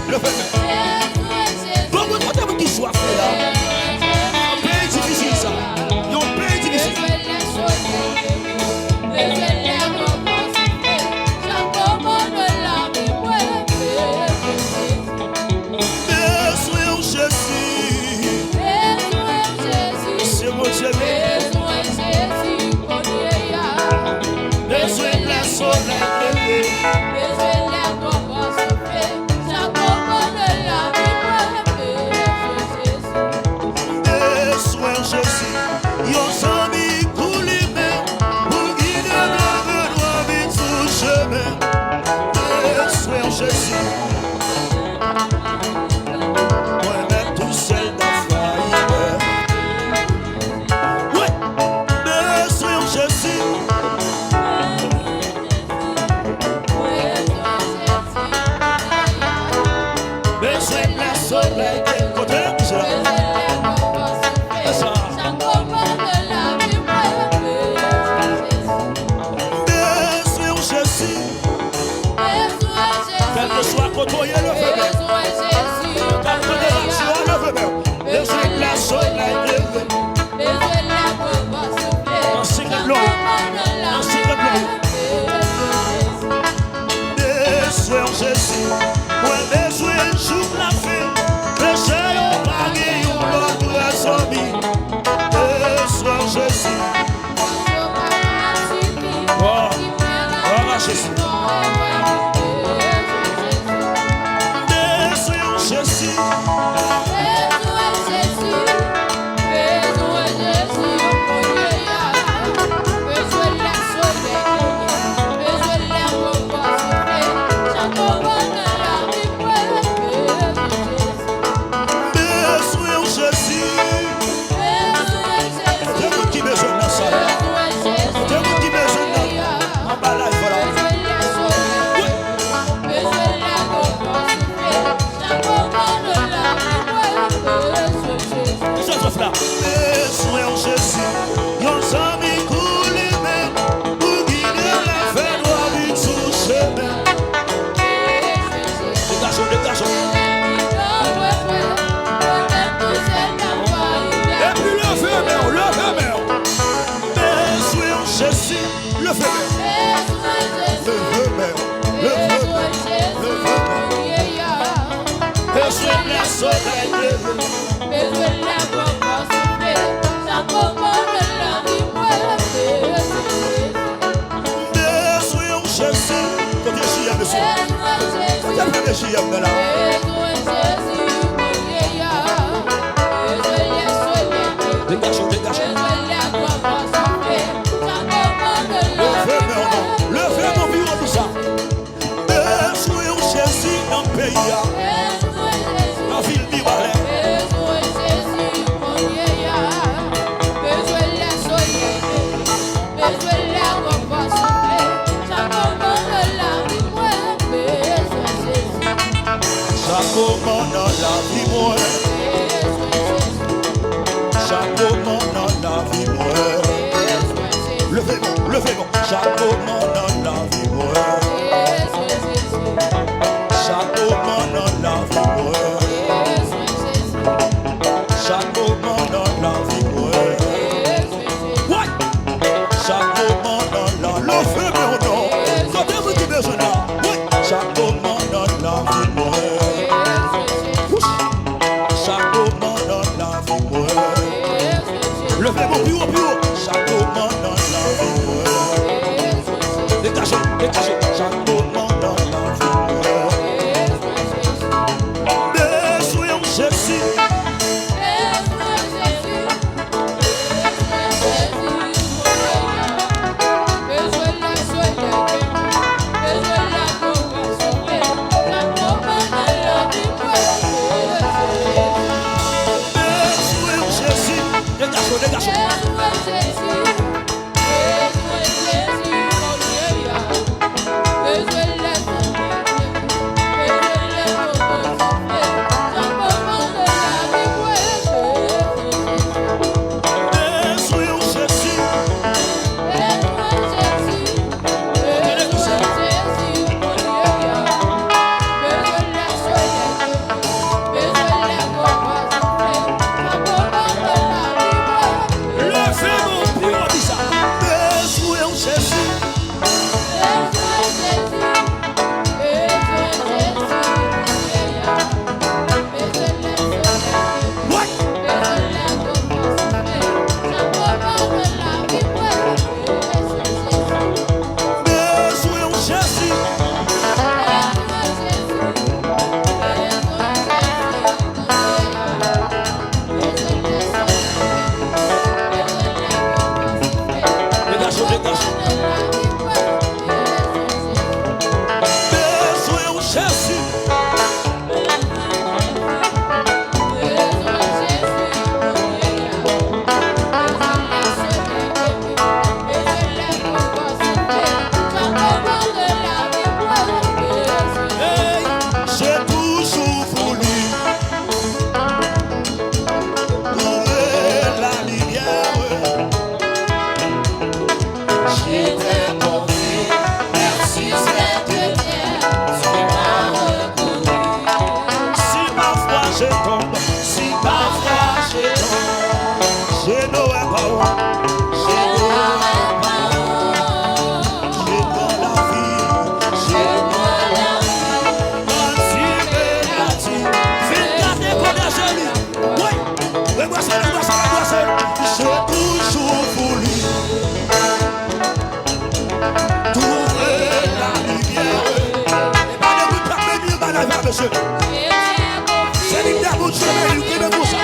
Le fait. Bon, vous qui soit fait là. Un pays difficile ça. Un pays difficile. C'est mon Dieu. Besoin de la soleil. Dégagez, je tombe, si parfois je tombe, je n'aurai pas honte. J'ai toujours voulu trouver la lumière. Et pas de vous pas venir dans la vie, monsieur. C'est une dame qui me pour ça.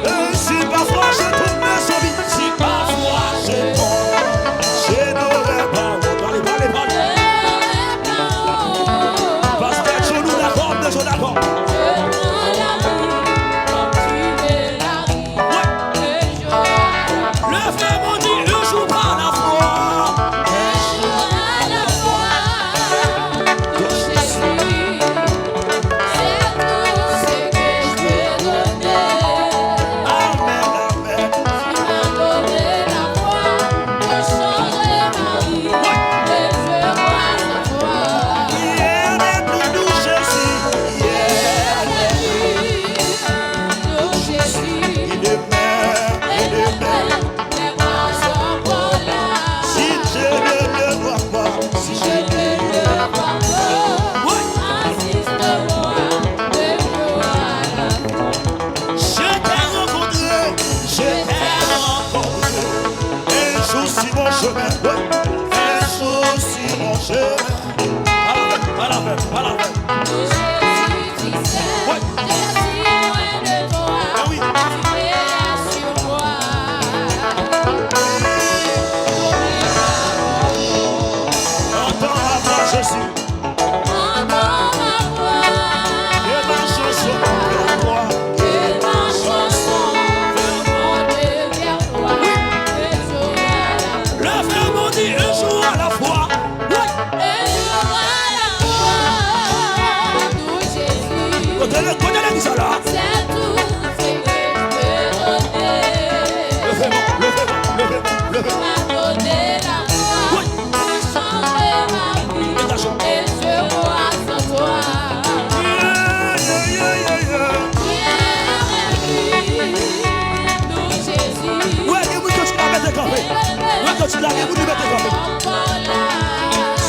Et si parfois je tombe dans son lit, si parfois je tombe, je n'aurai pas honte. Parce que je nous l'accorde, je l'accorde.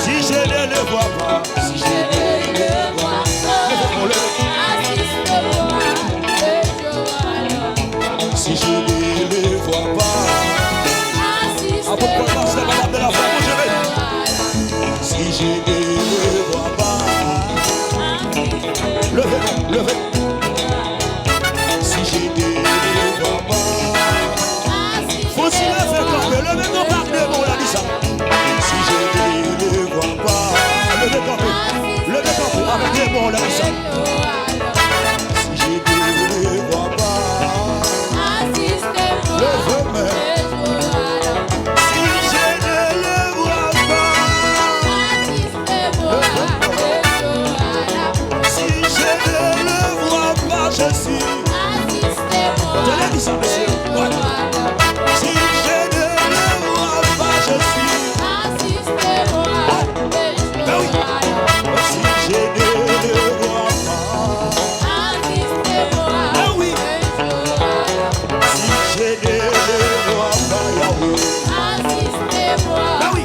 Si je ne le vois pas, si je ne le vois pas, si je ne le vois pas, si je ne le vois pas, levez. Si je ne le vois pas, faut s'y lever quand même, levez nos partenaires, on l'a dit ça. Si je ne le vois pas, levez quand même, avec les mots, on l'a dit ça. Si je ne le vois pas, levez-moi. Si je ne le vois pas, si je ne le vois pas, je suis. On te l'a dit ça, monsieur. Ouais. Si je ne le vois pas, je suis. Ben oui. Si je ne le vois pas, ben oui. Si je ne le vois pas, Yahweh, ben oui.